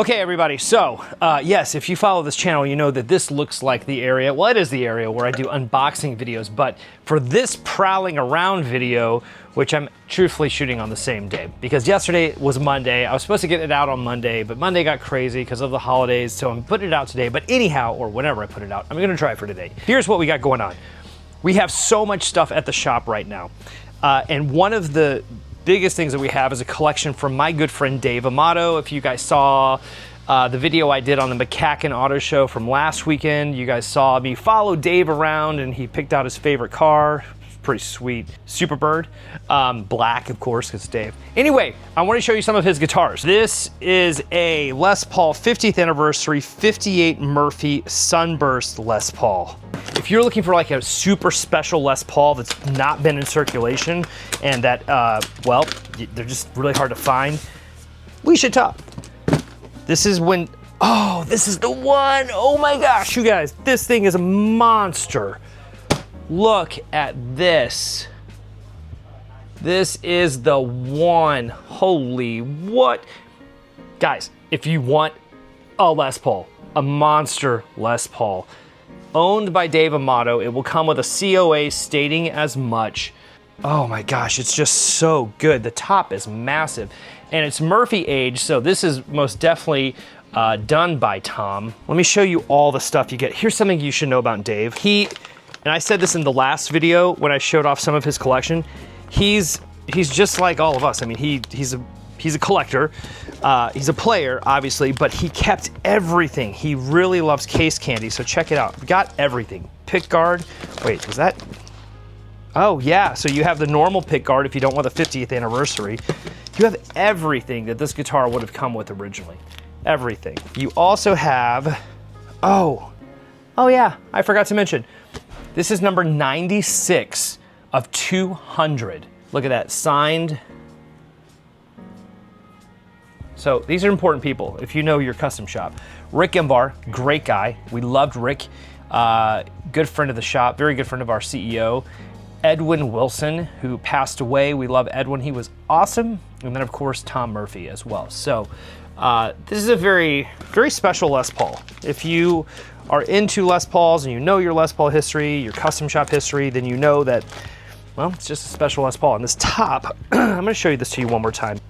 Okay, everybody, so yes, if you follow this channel, you know that this looks like the area, well, it is the area where I do unboxing videos, but for this prowling around video, which I'm truthfully shooting on the same day, because yesterday was Monday, I was supposed to get it out on Monday, but Monday got crazy because of the holidays, so I'm putting it out today, but anyhow, or whenever I put it out, I'm gonna try it for today. Here's what we got going on. We have so much stuff at the shop right now, and one of the biggest things that we have is a collection from my good friend Dave Amato. If you guys saw the video I did on the McCacken Auto Show from last weekend, you guys saw me follow Dave around and he picked out his favorite car. Pretty sweet. Superbird. Black, of course, because it's Dave. Anyway, I want to show you some of his guitars. This is a Les Paul 50th anniversary 58 Murphy Sunburst Les Paul. If you're looking for like a super special Les Paul that's not been in circulation and that, well, they're just really hard to find, we should talk. This is when, oh, this is the one. Oh my gosh, you guys, this thing is a monster. Look at this. This is the one. Holy what? Guys, if you want a Les Paul, a monster Les Paul, owned by Dave Amato, it will come with a COA stating as much. Oh my gosh, it's just so good. The top is massive and it's Murphy Aged, so this is most definitely done by Tom. Let me show you all the stuff you get. Here's something you should know about Dave. And I said this in the last video when I showed off some of his collection. He's just like all of us. I mean, he's a collector. He's a player, obviously, but he kept everything. He really loves case candy, so check it out. We got everything. Pick guard. Wait, was that? Oh yeah, so you have the normal pick guard if you don't want the 50th anniversary. You have everything that this guitar would have come with originally. Everything. You also have, oh yeah, I forgot to mention. This is number 96 of 200. Look at that, signed. So these are important people if you know your custom shop. Rick Gembar, great guy. We loved Rick. Good friend of the shop, very good friend of our CEO. Edwin Wilson, who passed away. We love Edwin, he was awesome. And then of course, Tom Murphy as well. So this is a very, very special Les Paul. If you are into Les Pauls and you know your Les Paul history, your custom shop history, then you know that, well, it's just a special Les Paul. And this top, I'm gonna show you this to you one more time.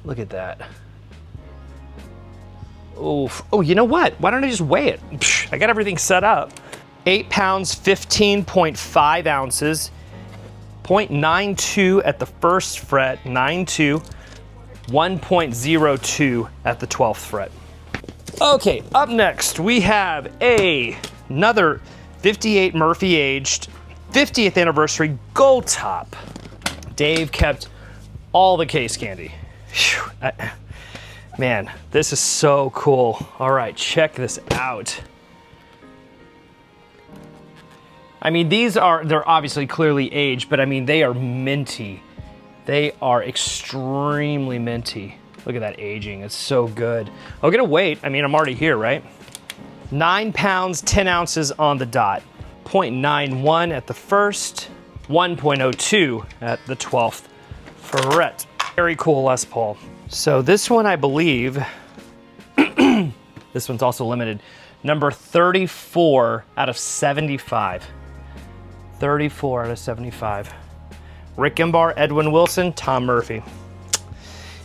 Look at that. Oof. Oh, you know what? Why don't I just weigh it? Psh, I got everything set up. 8 pounds, 15.5 ounces, 0.92 at the first fret, 9.2, 1.02 at the 12th fret. Okay, up next we have another 58 Murphy Aged 50th anniversary Goldtop. Dave kept all the case candy. Whew, man, this is so cool. All right, check this out. I mean, they're obviously clearly aged, but I mean, they are minty. They are extremely minty. Look at that aging, it's so good. I'm gonna wait, I mean, I'm already here, right? 9 pounds, 10 ounces on the dot. 0.91 at the first, 1.02 at the 12th fret. Very cool Les Paul. So this one, I believe, this one's also limited. Number 34 out of 75. 34 out of 75. Rick Gembar, Edwin Wilson, Tom Murphy.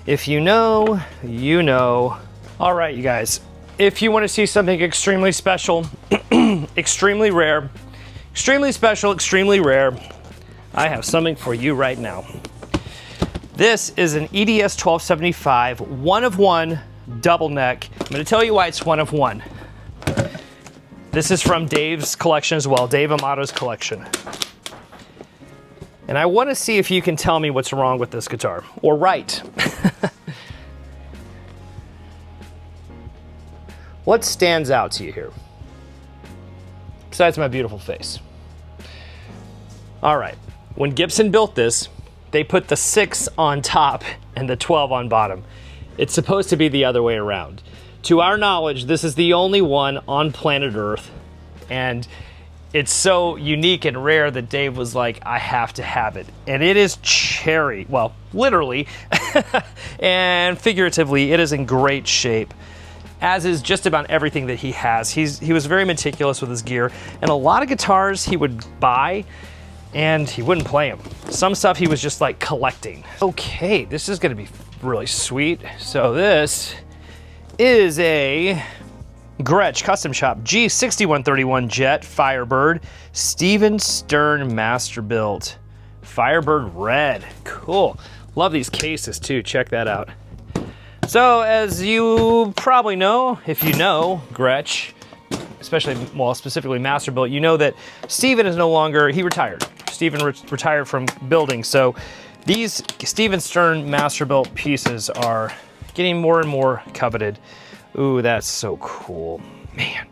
If you know, you know. All right, you guys. If you want to see something extremely special, extremely rare, extremely special, extremely rare, I have something for you right now. This is an EDS-1275 one-of-one double neck. I'm going to tell you why it's one of one. This is from Dave's collection as well, Dave Amato's collection. And I want to see if you can tell me what's wrong with this guitar, or right. What stands out to you here? Besides my beautiful face. All right, when Gibson built this, they put the 6 on top and the 12 on bottom. It's supposed to be the other way around. To our knowledge, this is the only one on planet Earth, and it's so unique and rare that Dave was like, I have to have it. And it is cherry, well, literally, and figuratively, it is in great shape. as is just about everything that he has. He was very meticulous with his gear, and a lot of guitars he would buy and he wouldn't play them. Some stuff he was just like collecting. Okay, this is gonna be really sweet. So this is a Gretsch Custom Shop G6131 Jet Firebird Steven Stern Masterbuilt Firebird Red. Cool. Love these cases too. Check that out. So as you probably know, if you know Gretsch, especially, well, specifically Masterbuilt, you know that Steven is no longer, he retired. Steven retired from building. So these Steven Stern Masterbuilt pieces are getting more and more coveted. Ooh, that's so cool. Man,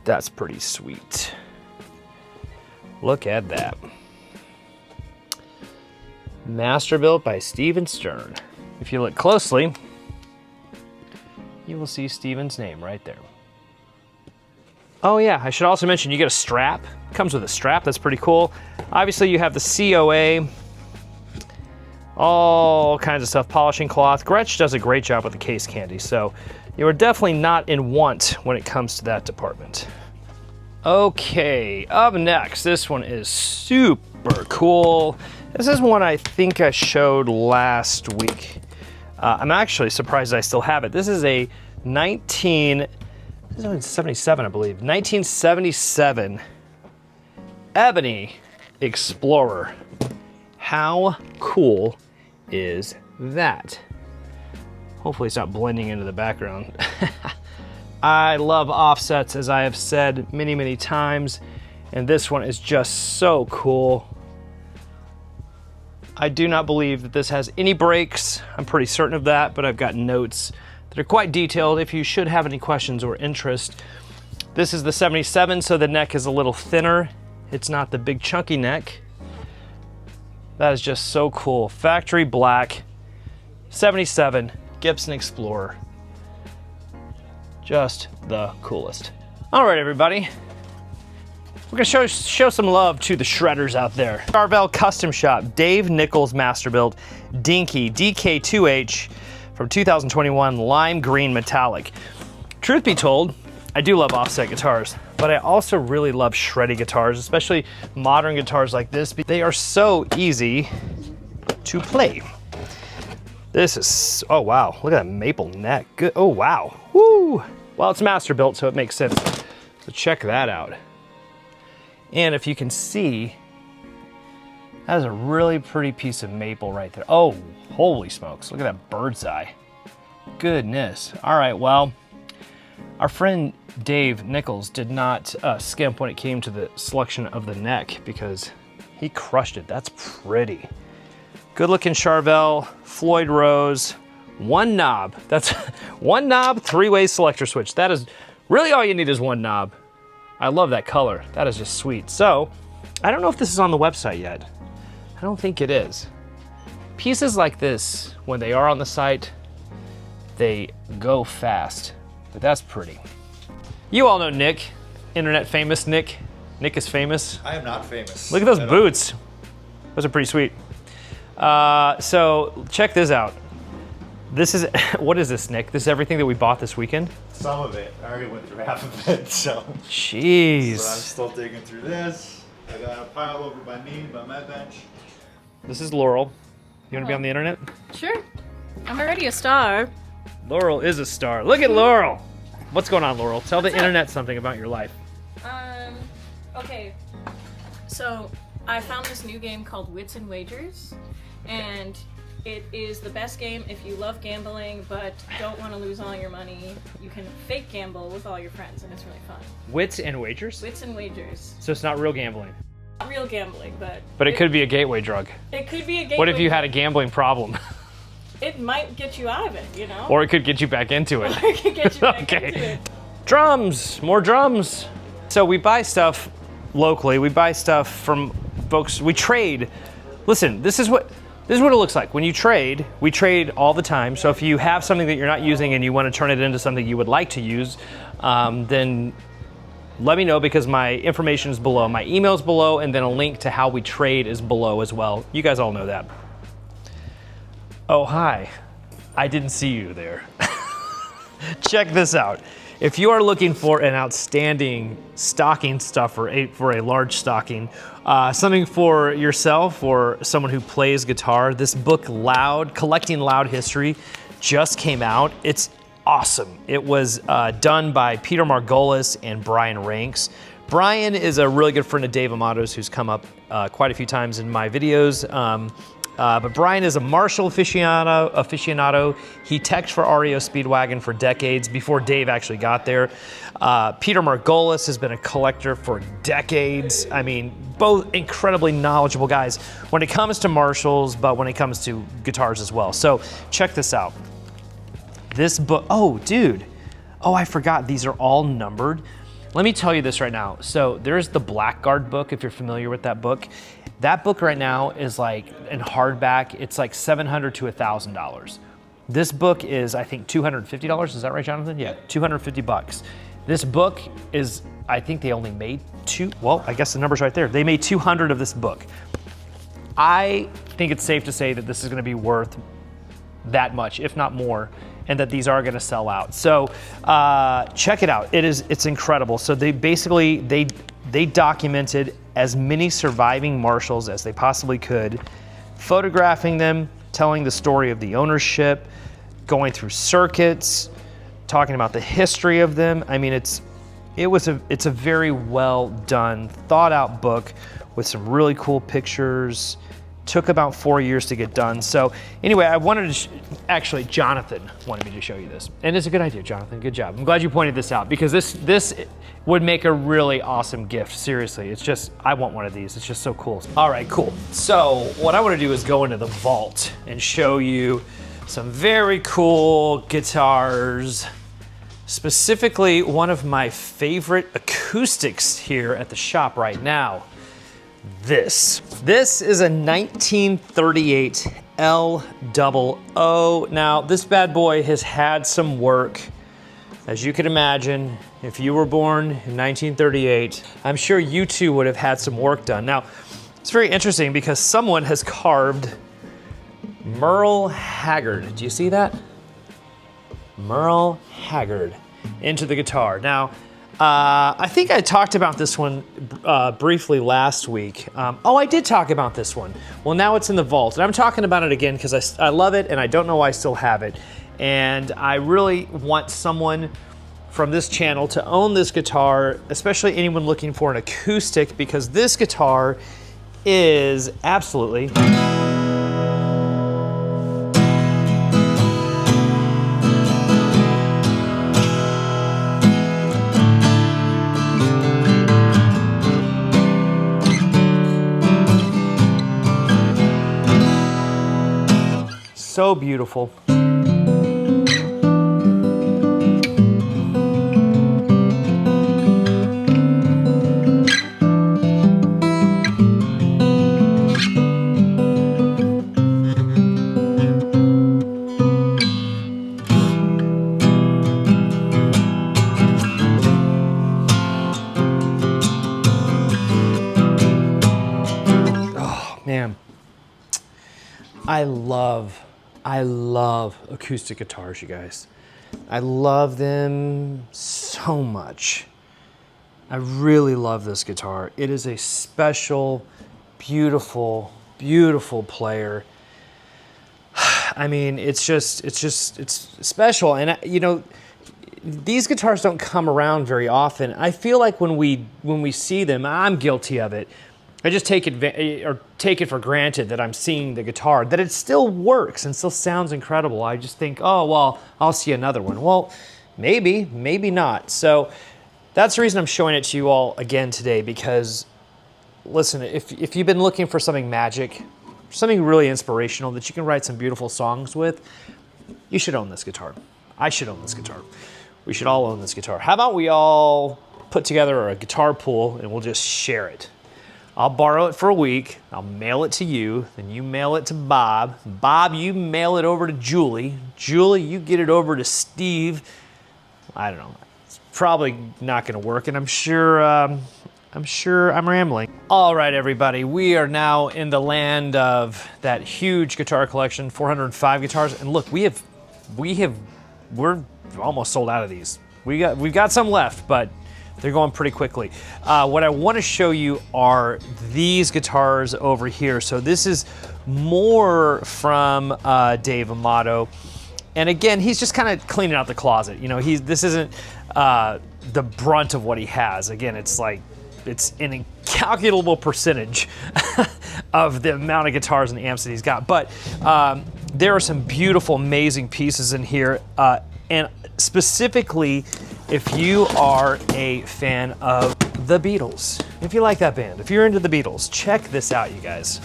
that's pretty sweet. Look at that. Masterbuilt by Steven Stern. If you look closely, you will see Steven's name right there. Oh yeah, I should also mention you get a strap. Comes with a strap, that's pretty cool. Obviously you have the COA, all kinds of stuff, polishing cloth. Gretsch does a great job with the case candy, so you are definitely not in want when it comes to that department. Okay, up next, this one is super cool. This is one I think I showed last week. I'm actually surprised I still have it. This is a 1977, I believe. 1977 Ebony Explorer. How cool is that? Hopefully it's not blending into the background. I love offsets, as I have said many, many times, and this one is just so cool. I do not believe that this has any breaks. I'm pretty certain of that, but I've got notes that are quite detailed if you should have any questions or interest. This is the 77, so the neck is a little thinner. It's not the big chunky neck. That is just so cool. Factory black, 77, Gibson Explorer. Just the coolest. All right, everybody. We're gonna show some love to the shredders out there. Charvel Custom Shop, Dave Nichols Masterbuilt, Dinky DK2H from 2021, lime green metallic. Truth be told, I do love offset guitars, but I also really love shreddy guitars, especially modern guitars like this. They are so easy to play. This is, oh wow, look at that maple neck. Good, oh wow, woo. Well, it's Masterbuilt, so it makes sense. So check that out. And if you can see, that is a really pretty piece of maple right there. Oh, holy smokes, look at that bird's eye. Goodness. All right, well, our friend Dave Nichols did not skimp when it came to the selection of the neck because he crushed it. That's pretty. Good looking Charvel, Floyd Rose, one knob. That's one knob, three-way selector switch. That is really all you need is one knob. I love that color. That is just sweet. So, I don't know if this is on the website yet. I don't think it is. Pieces like this, when they are on the site, they go fast, but that's pretty. You all know Nick, internet famous Nick. Nick is famous. I am not famous. Look at those boots. Those are pretty sweet. So check this out. This is, what is this, Nick? This is everything that we bought this weekend? Some of it. I already went through half of it, so. Jeez. So I'm still digging through this. I got a pile over by me, by my bench. This is Laurel. You want to be on the internet? Sure. I'm already a star. Laurel is a star. Look at Laurel. What's going on, Laurel? Tell the internet something about your life. Okay. So, I found this new game called Wits and Wagers, and it is the best game if you love gambling but don't want to lose all your money. You can fake gamble with all your friends, and it's really fun. Wits and Wagers? Wits and Wagers. So it's not real gambling? Not real gambling, but... But it could be a gateway drug. It could be a gateway What if you drug. had a gambling problem? It might get you out of it, you know? Or it could get you back into it. Or it could get you back Okay. into it. Drums, more drums. So we buy stuff locally. We buy stuff from folks. We trade. Listen, this is what it looks like. When you trade, we trade all the time. So if you have something that you're not using and you want to turn it into something you would like to use, then let me know because my information is below. My email's below, and then a link to how we trade is below as well. You guys all know that. Oh, hi. I didn't see you there. Check this out. If you are looking for an outstanding stocking stuffer for a large stocking, something for yourself or someone who plays guitar, this book, Collecting Loud History, just came out. It's awesome. It was done by Peter Margolis and Brian Ranks. Brian is a really good friend of Dave Amato's who's come up quite a few times in my videos. But Brian is a Marshall aficionado. He teched for REO Speedwagon for decades before Dave actually got there. Peter Margolis has been a collector for decades. I mean, both incredibly knowledgeable guys when it comes to Marshalls, but when it comes to guitars as well. So check this out. This book, oh dude, oh I forgot, these are all numbered. Let me tell you this right now. So there's the Blackguard book, if you're familiar with that book. That book right now is like, in hardback, it's like $700 to $1,000. This book is, I think, $250. Is that right, Jonathan? Yeah, 250 bucks. This book is, I think they only made well, I guess the number's right there. They made 200 of this book. I think it's safe to say that this is gonna be worth that much, if not more, and that these are gonna sell out. So check it out, it's incredible. So they basically, they documented as many surviving Marshalls as they possibly could, photographing them, telling the story of the ownership, going through circuits, talking about the history of them. I mean, it's a very well done, thought out book with some really cool pictures. Took about 4 years to get done. So anyway, I wanted to, actually Jonathan wanted me to show you this. And it's a good idea, Jonathan, good job. I'm glad you pointed this out because this would make a really awesome gift, seriously. It's just, I want one of these, it's just so cool. All right, cool. So what I wanna do is go into the vault and show you some very cool guitars, specifically one of my favorite acoustics here at the shop right now. This is a 1938 L00. Now, this bad boy has had some work. As you can imagine, if you were born in 1938, I'm sure you too would have had some work done. Now, it's very interesting because someone has carved Merle Haggard. Do you see that? Merle Haggard into the guitar. Now, I think I talked about this one briefly last week. Oh, I did talk about this one. Well, now it's in the vault, and I'm talking about it again because I love it, and I don't know why I still have it. And I really want someone from this channel to own this guitar, especially anyone looking for an acoustic, because this guitar is absolutely so beautiful. Oh, man. I love acoustic guitars, you guys. I love them so much. I really love this guitar. It is a special, beautiful, beautiful player. I mean, it's special. And you know, these guitars don't come around very often. I feel like when we see them, I'm guilty of it. I just take it for granted that I'm seeing the guitar, that it still works and still sounds incredible. I just think, oh, well, I'll see another one. Well, maybe, maybe not. So that's the reason I'm showing it to you all again today, because listen, if you've been looking for something magic, something really inspirational that you can write some beautiful songs with, you should own this guitar. I should own this guitar. We should all own this guitar. How about we all put together a guitar pool and we'll just share it? I'll borrow it for a week, I'll mail it to you, then you mail it to Bob. Bob, you mail it over to Julie. Julie, you get it over to Steve. I don't know, it's probably not gonna work, and I'm sure I'm rambling. All right, everybody, we are now in the land of that huge guitar collection, 405 guitars, and look, we're almost sold out of these. We've got some left, but they're going pretty quickly. What I want to show you are these guitars over here. So this is more from Dave Amato. And again, he's just kind of cleaning out the closet. You know, this isn't the brunt of what he has. Again, it's like, it's an incalculable percentage of the amount of guitars and amps that he's got. But there are some beautiful, amazing pieces in here. And specifically, if you are a fan of the Beatles, if you like that band, if you're into the Beatles, check this out, you guys.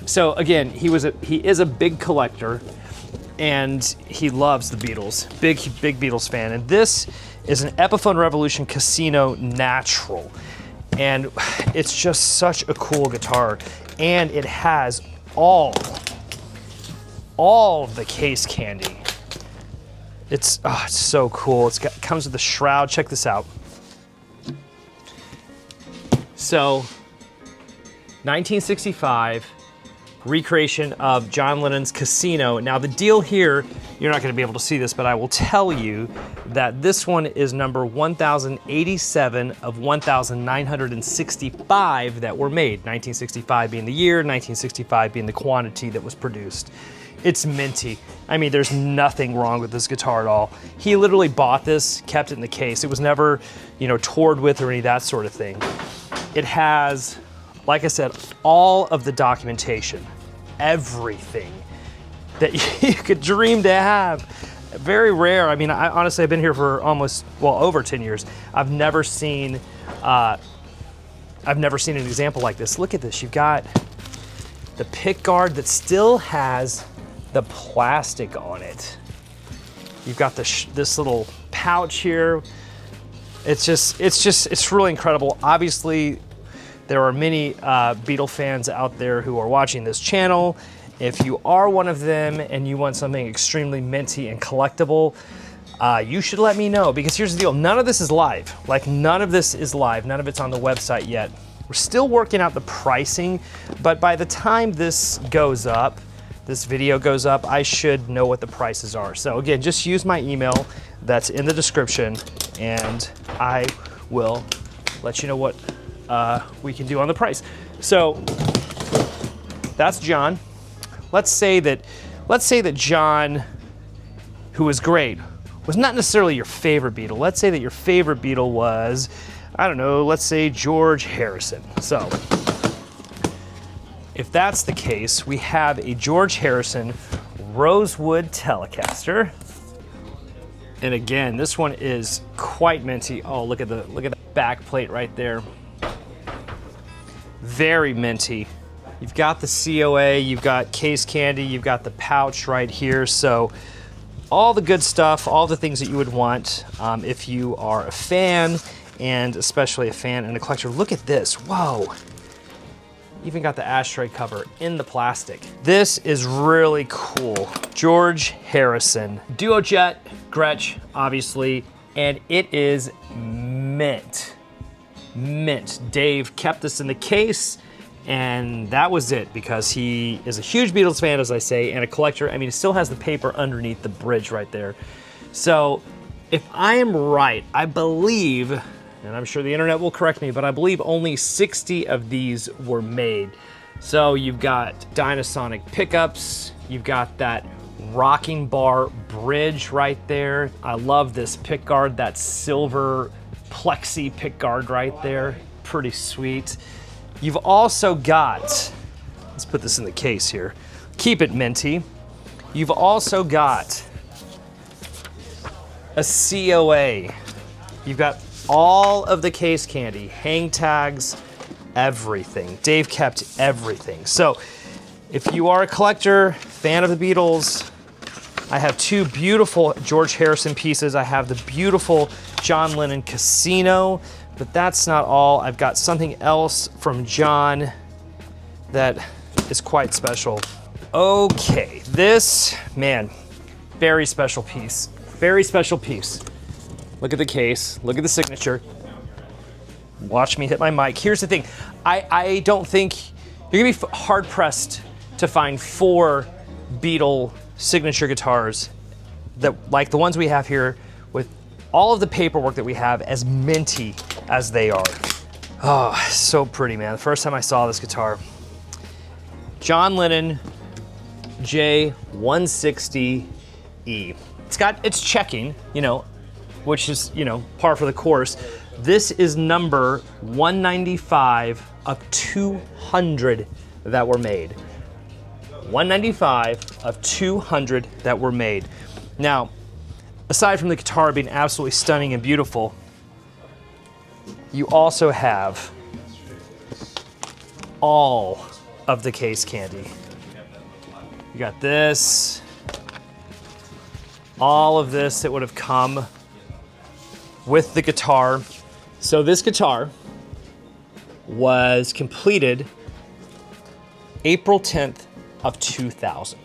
So again, he is a big collector, and he loves the Beatles. Big Beatles fan. And this is an Epiphone Revolution Casino Natural. And it's just such a cool guitar. And it has all of the case candy. It's so cool. It comes with the shroud. Check this out. So, 1965, recreation of John Lennon's Casino. Now the deal here, you're not going to be able to see this, but I will tell you that this one is number 1087 of 1965 that were made. 1965 being the year, 1965 being the quantity that was produced. It's minty. I mean, there's nothing wrong with this guitar at all. He literally bought this, kept it in the case. It was never, you know, toured with or any of that sort of thing. It has, like I said, all of the documentation, everything that you could dream to have. Very rare. I mean, honestly, I've been here for almost, well, over 10 years. I've never seen an example like this. Look at this. You've got the pick guard that still has the plastic on it. You've got this little pouch here. It's really incredible. Obviously, there are many Beatle fans out there who are watching this channel. If you are one of them and you want something extremely minty and collectible, you should let me know, because here's the deal. None of this is live. Like, none of this is live. None of it's on the website yet. We're still working out the pricing, but by the time this goes up, this video goes up, I should know what the prices are. So again, just use my email that's in the description, and I will let you know what we can do on the price. So that's John. Let's say that John, who was great, was not necessarily your favorite Beatle. Let's say that your favorite Beatle was, I don't know, let's say George Harrison. So if that's the case, we have a George Harrison Rosewood Telecaster. And again, this one is quite minty. Oh, look at the back plate right there. Very minty. You've got the COA, you've got case candy, you've got the pouch right here. So all the good stuff, all the things that you would want if you are a fan, and especially a fan and a collector. Look at this. Whoa. Even got the ashtray cover in the plastic. This is really cool. George Harrison. Duo Jet, Gretsch, obviously, and it is mint. Mint. Dave kept this in the case, and that was it, because he is a huge Beatles fan, as I say, and a collector. I mean, it still has the paper underneath the bridge right there. So if I am right, I believe, and I'm sure the internet will correct me, but I believe only 60 of these were made. So you've got Dynasonic pickups, you've got that rocking bar bridge right there. I love this pick guard, that silver plexi pick guard right there. Pretty sweet. You've also got, let's put this in the case here, keep it minty. You've also got a COA. You've got all of the case candy, hang tags, everything. Dave kept everything. So if you are a collector, fan of the Beatles, I have two beautiful George Harrison pieces. I have the beautiful John Lennon Casino, but that's not all. I've got something else from John that is quite special. Okay, this, man, very special piece. Very special piece. Look at the case, look at the signature. Watch me hit my mic. Here's the thing, I don't think, you're gonna be hard pressed to find 4 Beatle signature guitars that, like the ones we have here, all of the paperwork that we have, as minty as they are. Oh, so pretty, man. The first time I saw this guitar, John Lennon J160E. It's checking, you know, which is, you know, par for the course. This is number 195 of 200 that were made. 195 of 200 that were made. Now, aside from the guitar being absolutely stunning and beautiful, you also have all of the case candy. You got this, all of this that would have come with the guitar. So this guitar was completed April 10th of 2000,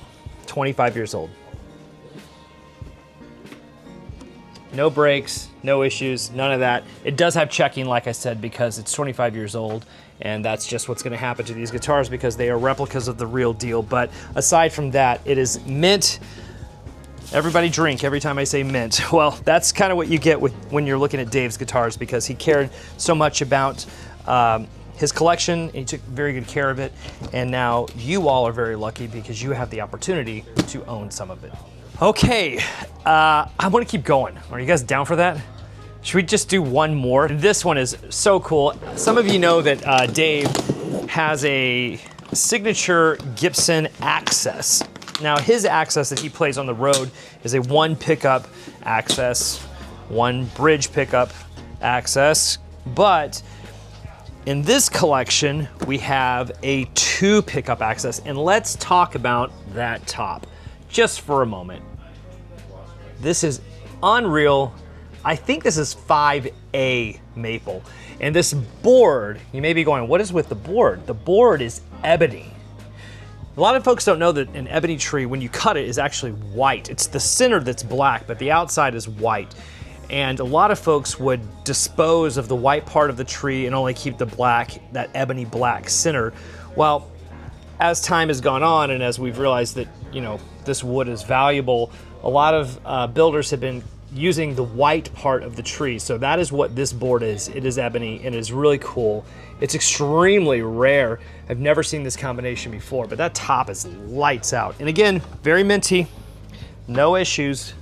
25 years old. No breaks, no issues, none of that. It does have checking, like I said, because it's 25 years old, and that's just what's gonna happen to these guitars because they are replicas of the real deal. But aside from that, it is mint. Everybody drink every time I say mint. Well, that's kind of what you get when you're looking at Dave's guitars, because he cared so much about his collection, and he took very good care of it. And now you all are very lucky because you have the opportunity to own some of it. Okay, I want to keep going. Are you guys down for that? Should we just do one more? This one is so cool. Some of you know that Dave has a signature Gibson Access. Now his Access that he plays on the road is a 1 pickup Access, 1 bridge pickup Access, but in this collection we have a 2 pickup Access, and let's talk about that top just for a moment. This is unreal. I think this is 5A maple. And this board, you may be going, what is with the board? The board is ebony. A lot of folks don't know that an ebony tree, when you cut it, is actually white. It's the center that's black, but the outside is white. And a lot of folks would dispose of the white part of the tree and only keep the black, that ebony black center. Well, as time has gone on and as we've realized that, you know, this wood is valuable, a lot of builders have been using the white part of the tree. So that is what this board is. It is ebony and it is really cool. It's extremely rare. I've never seen this combination before, but that top is lights out. And again, very minty, no issues,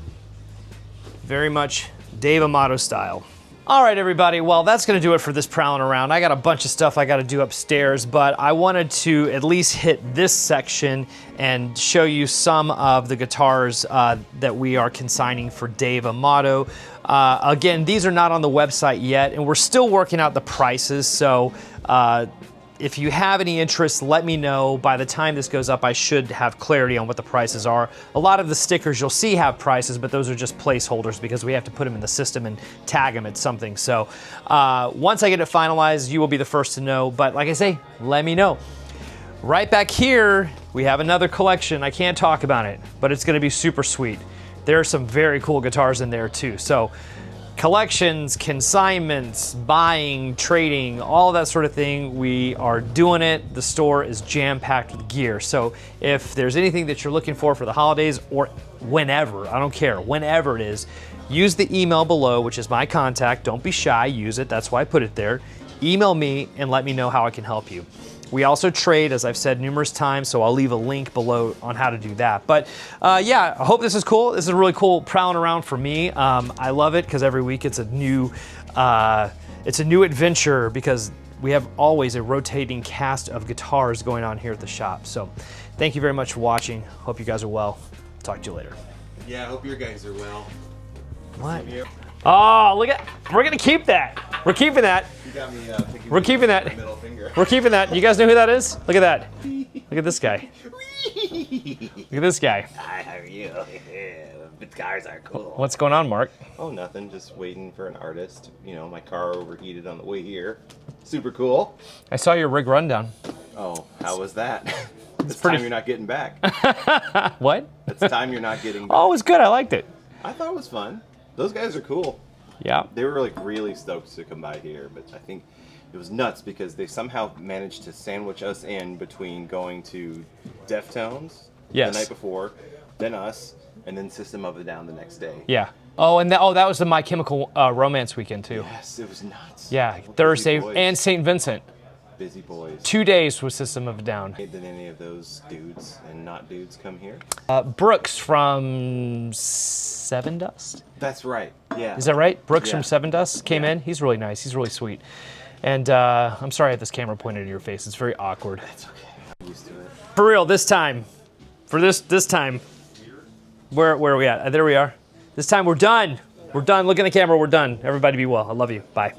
very much Dave Amato style. All right, everybody, well, that's gonna do it for this prowling around. I got a bunch of stuff I gotta do upstairs, but I wanted to at least hit this section and show you some of the guitars that we are consigning for Dave Amato. Again, these are not on the website yet, and we're still working out the prices, so if you have any interest, let me know. By the time this goes up, I should have clarity on what the prices are. A lot of the stickers you'll see have prices, but those are just placeholders because we have to put them in the system and tag them at something. So once I get it finalized, you will be the first to know. But like I say, let me know. Right back here, we have another collection. I can't talk about it, but it's gonna be super sweet. There are some very cool guitars in there too. So collections, consignments, buying, trading, all that sort of thing, we are doing it. The store is jam-packed with gear. So if there's anything that you're looking for the holidays or whenever, I don't care, whenever it is, use the email below, which is my contact. Don't be shy, use it. That's why I put it there. Email me and let me know how I can help you. We also trade, as I've said numerous times, so I'll leave a link below on how to do that. But yeah, I hope this is cool. This is a really cool prowling around for me. I love it because every week it's a new adventure because we have always a rotating cast of guitars going on here at the shop. So thank you very much for watching. Hope you guys are well. Talk to you later. Yeah, I hope your guys are well. What? Oh, look at, we're gonna keep that. We're keeping that. You got me thinking We're keeping that. middle finger. We're keeping that. You guys know who that is? Look at that. Look at this guy. Look at this guy. Hi, how are you? The guitars are cool. What's going on, Mark? Oh, nothing. Just waiting for an artist. You know, my car overheated on the way here. Super cool. I saw your rig rundown. Oh, how was that? It's pretty- time you're not getting back. What? It's time you're not getting back. Oh, it was good. I liked it. I thought it was fun. Those guys are cool. Yeah. They were like really stoked to come by here, but I think it was nuts because they somehow managed to sandwich us in between going to Deftones Yes. the night before, then us, and then System of a Down the next day. Yeah. Oh, and that was the My Chemical Romance weekend too. Yes, it was nuts. Yeah, Busy Thursday boys. and St. Vincent. Busy boys. 2 days with System of a Down. Did any of those dudes and not dudes come here? Brooks from Seven Dust. That's right. Yeah. Is that right? Brooks Yeah. from Seven Dust came in. He's really nice. He's really sweet. And I'm sorry I have this camera pointed in your face. It's very awkward. It's okay. I'm used to it. For real, this time. For this time. Where are we at? There we are. This time we're done. We're done. Look in the camera. We're done. Everybody be well. I love you. Bye.